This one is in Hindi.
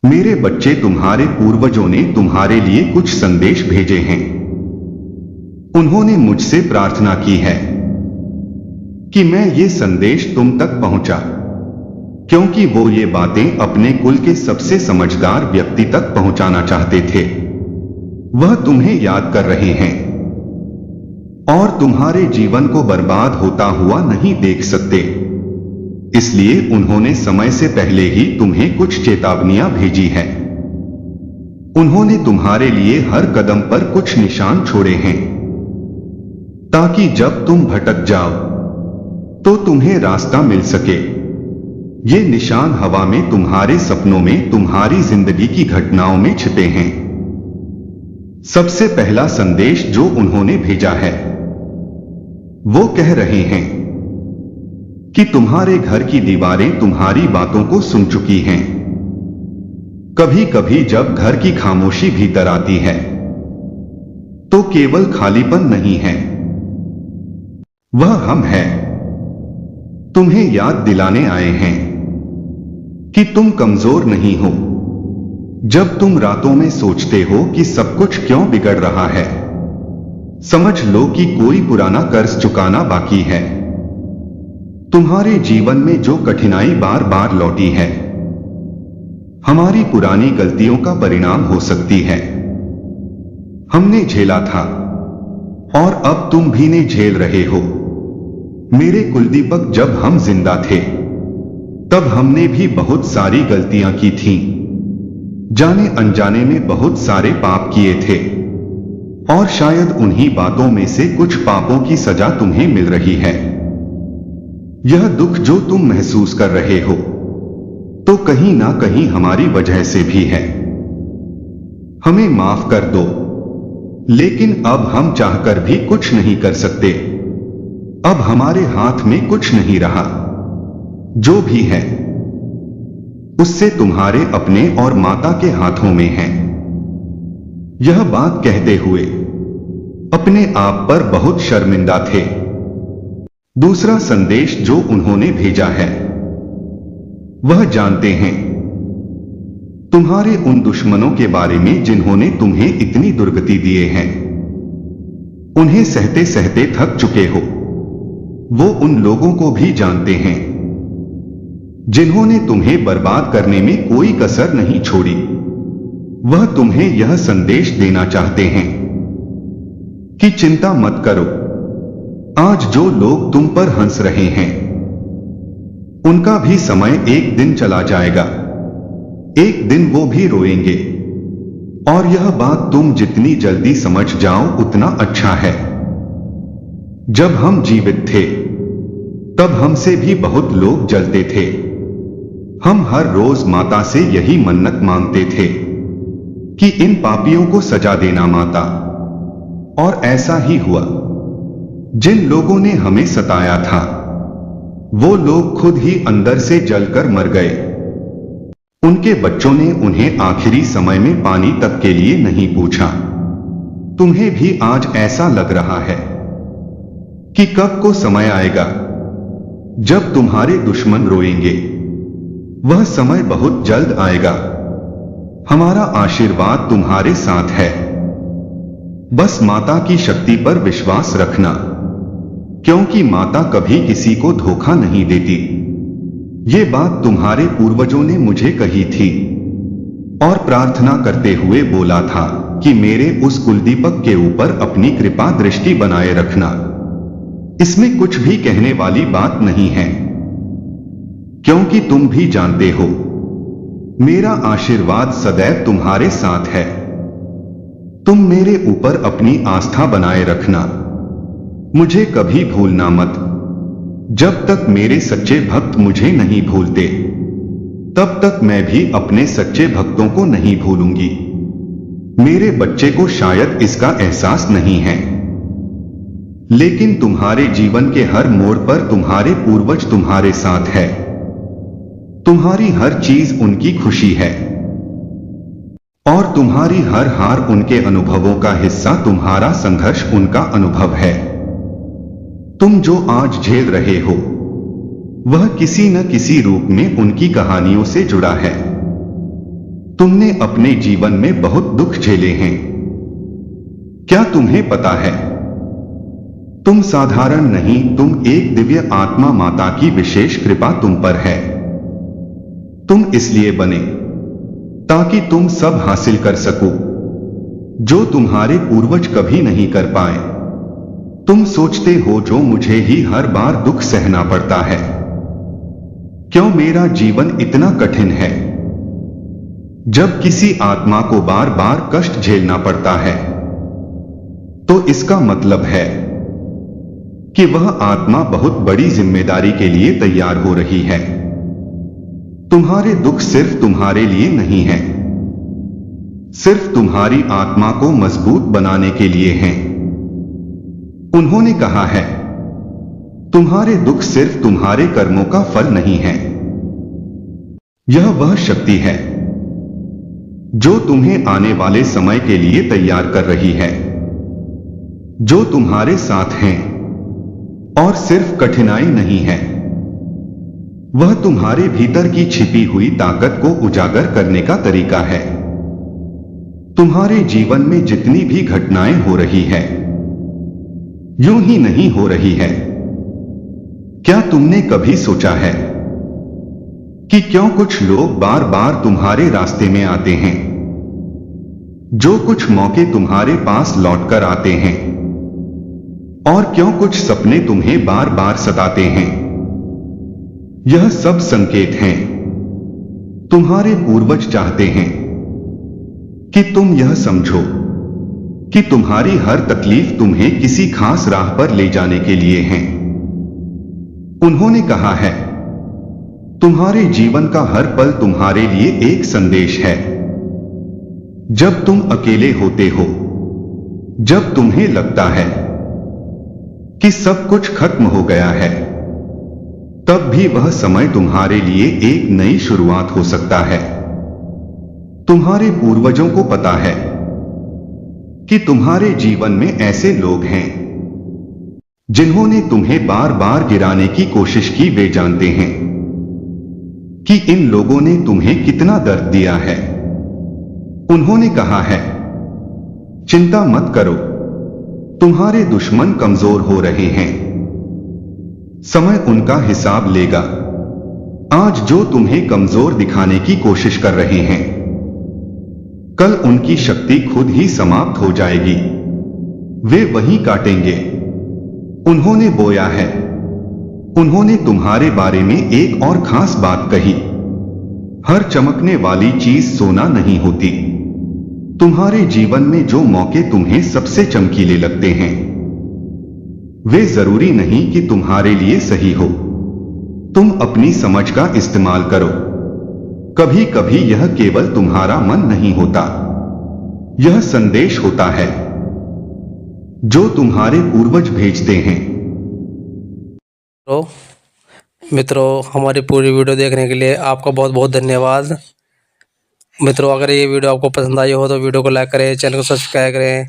मेरे बच्चे, तुम्हारे पूर्वजों ने तुम्हारे लिए कुछ संदेश भेजे हैं। उन्होंने मुझसे प्रार्थना की है कि मैं ये संदेश तुम तक पहुंचा, क्योंकि वो ये बातें अपने कुल के सबसे समझदार व्यक्ति तक पहुंचाना चाहते थे। वह तुम्हें याद कर रहे हैं और तुम्हारे जीवन को बर्बाद होता हुआ नहीं देख सकते। इसलिए उन्होंने समय से पहले ही तुम्हें कुछ चेतावनियां भेजी हैं। उन्होंने तुम्हारे लिए हर कदम पर कुछ निशान छोड़े हैं, ताकि जब तुम भटक जाओ तो तुम्हें रास्ता मिल सके। ये निशान हवा में, तुम्हारे सपनों में, तुम्हारी जिंदगी की घटनाओं में छिपे हैं। सबसे पहला संदेश जो उन्होंने भेजा है, वो कह रहे हैं कि तुम्हारे घर की दीवारें तुम्हारी बातों को सुन चुकी हैं। कभी कभी जब घर की खामोशी भीतर आती है तो केवल खालीपन नहीं है, वह हम है। तुम्हें याद दिलाने आए हैं कि तुम कमजोर नहीं हो। जब तुम रातों में सोचते हो कि सब कुछ क्यों बिगड़ रहा है, समझ लो कि कोई पुराना कर्ज चुकाना बाकी है। तुम्हारे जीवन में जो कठिनाई बार बार लौटी है, हमारी पुरानी गलतियों का परिणाम हो सकती है। हमने झेला था और अब तुम भी ने झेल रहे हो। मेरे कुलदीपक, जब हम जिंदा थे तब हमने भी बहुत सारी गलतियां की थीं। जाने अनजाने में बहुत सारे पाप किए थे और शायद उन्हीं बातों में से कुछ पापों की सजा तुम्हें मिल रही है। यह दुख जो तुम महसूस कर रहे हो तो कहीं ना कहीं हमारी वजह से भी है। हमें माफ कर दो, लेकिन अब हम चाहकर भी कुछ नहीं कर सकते। अब हमारे हाथ में कुछ नहीं रहा। जो भी है उससे तुम्हारे अपने और माता के हाथों में है। यह बात कहते हुए अपने आप पर बहुत शर्मिंदा थे। दूसरा संदेश जो उन्होंने भेजा है, वह जानते हैं तुम्हारे उन दुश्मनों के बारे में जिन्होंने तुम्हें इतनी दुर्गति दिए हैं। उन्हें सहते सहते थक चुके हो। वो उन लोगों को भी जानते हैं जिन्होंने तुम्हें बर्बाद करने में कोई कसर नहीं छोड़ी। वह तुम्हें यह संदेश देना चाहते हैं कि चिंता मत करो। आज जो लोग तुम पर हंस रहे हैं, उनका भी समय एक दिन चला जाएगा। एक दिन वो भी रोएंगे, और यह बात तुम जितनी जल्दी समझ जाओ उतना अच्छा है। जब हम जीवित थे तब हमसे भी बहुत लोग जलते थे। हम हर रोज माता से यही मन्नत मांगते थे कि इन पापियों को सजा देना माता, और ऐसा ही हुआ। जिन लोगों ने हमें सताया था, वो लोग खुद ही अंदर से जलकर मर गए। उनके बच्चों ने उन्हें आखिरी समय में पानी तक के लिए नहीं पूछा। तुम्हें भी आज ऐसा लग रहा है कि कब को समय आएगा जब तुम्हारे दुश्मन रोएंगे। वह समय बहुत जल्द आएगा। हमारा आशीर्वाद तुम्हारे साथ है। बस माता की शक्ति पर विश्वास रखना, क्योंकि माता कभी किसी को धोखा नहीं देती। ये बात तुम्हारे पूर्वजों ने मुझे कही थी और प्रार्थना करते हुए बोला था कि मेरे उस कुलदीपक के ऊपर अपनी कृपा दृष्टि बनाए रखना। इसमें कुछ भी कहने वाली बात नहीं है, क्योंकि तुम भी जानते हो मेरा आशीर्वाद सदैव तुम्हारे साथ है। तुम मेरे ऊपर अपनी आस्था बनाए रखना। मुझे कभी भूलना मत। जब तक मेरे सच्चे भक्त मुझे नहीं भूलते, तब तक मैं भी अपने सच्चे भक्तों को नहीं भूलूंगी। मेरे बच्चे को शायद इसका एहसास नहीं है, लेकिन तुम्हारे जीवन के हर मोड़ पर तुम्हारे पूर्वज तुम्हारे साथ है। तुम्हारी हर चीज उनकी खुशी है और तुम्हारी हर हार उनके अनुभवों का हिस्सा, तुम्हारा संघर्ष उनका अनुभव है। तुम जो आज झेल रहे हो वह किसी न किसी रूप में उनकी कहानियों से जुड़ा है। तुमने अपने जीवन में बहुत दुख झेले हैं। क्या तुम्हें पता है, तुम साधारण नहीं, तुम एक दिव्य आत्मा, माता की विशेष कृपा तुम पर है। तुम इसलिए बने ताकि तुम सब हासिल कर सको जो तुम्हारे पूर्वज कभी नहीं कर पाए। तुम सोचते हो जो मुझे ही हर बार दुख सहना पड़ता है, क्यों मेरा जीवन इतना कठिन है। जब किसी आत्मा को बार बार कष्ट झेलना पड़ता है तो इसका मतलब है कि वह आत्मा बहुत बड़ी जिम्मेदारी के लिए तैयार हो रही है। तुम्हारे दुख सिर्फ तुम्हारे लिए नहीं है, सिर्फ तुम्हारी आत्मा को मजबूत बनाने के लिए हैं। उन्होंने कहा है, तुम्हारे दुख सिर्फ तुम्हारे कर्मों का फल नहीं है, यह वह शक्ति है जो तुम्हें आने वाले समय के लिए तैयार कर रही है, जो तुम्हारे साथ हैं। और सिर्फ कठिनाई नहीं है, वह तुम्हारे भीतर की छिपी हुई ताकत को उजागर करने का तरीका है। तुम्हारे जीवन में जितनी भी घटनाएं हो रही है, यूं ही नहीं हो रही है। क्या तुमने कभी सोचा है कि क्यों कुछ लोग बार बार तुम्हारे रास्ते में आते हैं, जो कुछ मौके तुम्हारे पास लौटकर आते हैं, और क्यों कुछ सपने तुम्हें बार बार सताते हैं। यह सब संकेत हैं। तुम्हारे पूर्वज चाहते हैं कि तुम यह समझो कि तुम्हारी हर तकलीफ तुम्हें किसी खास राह पर ले जाने के लिए है। उन्होंने कहा है, तुम्हारे जीवन का हर पल तुम्हारे लिए एक संदेश है। जब तुम अकेले होते हो, जब तुम्हें लगता है कि सब कुछ खत्म हो गया है, तब भी वह समय तुम्हारे लिए एक नई शुरुआत हो सकता है। तुम्हारे पूर्वजों को पता है कि तुम्हारे जीवन में ऐसे लोग हैं जिन्होंने तुम्हें बार बार गिराने की कोशिश की। वे जानते हैं कि इन लोगों ने तुम्हें कितना दर्द दिया है। उन्होंने कहा है, चिंता मत करो, तुम्हारे दुश्मन कमजोर हो रहे हैं, समय उनका हिसाब लेगा। आज जो तुम्हें कमजोर दिखाने की कोशिश कर रहे हैं, कल उनकी शक्ति खुद ही समाप्त हो जाएगी। वे वहीं काटेंगे। उन्होंने बोया है। उन्होंने तुम्हारे बारे में एक और खास बात कही, हर चमकने वाली चीज सोना नहीं होती। तुम्हारे जीवन में जो मौके तुम्हें सबसे चमकीले लगते हैं, वे जरूरी नहीं कि तुम्हारे लिए सही हो। तुम अपनी समझ का इस्तेमाल करो। कभी कभी यह केवल तुम्हारा मन नहीं होता, यह संदेश होता है जो तुम्हारे पूर्वज भेजते हैं। तो मित्रों, हमारी पूरी वीडियो देखने के लिए आपका बहुत बहुत धन्यवाद। मित्रों, अगर ये वीडियो आपको पसंद आई हो तो वीडियो को लाइक करें, चैनल को सब्सक्राइब करें।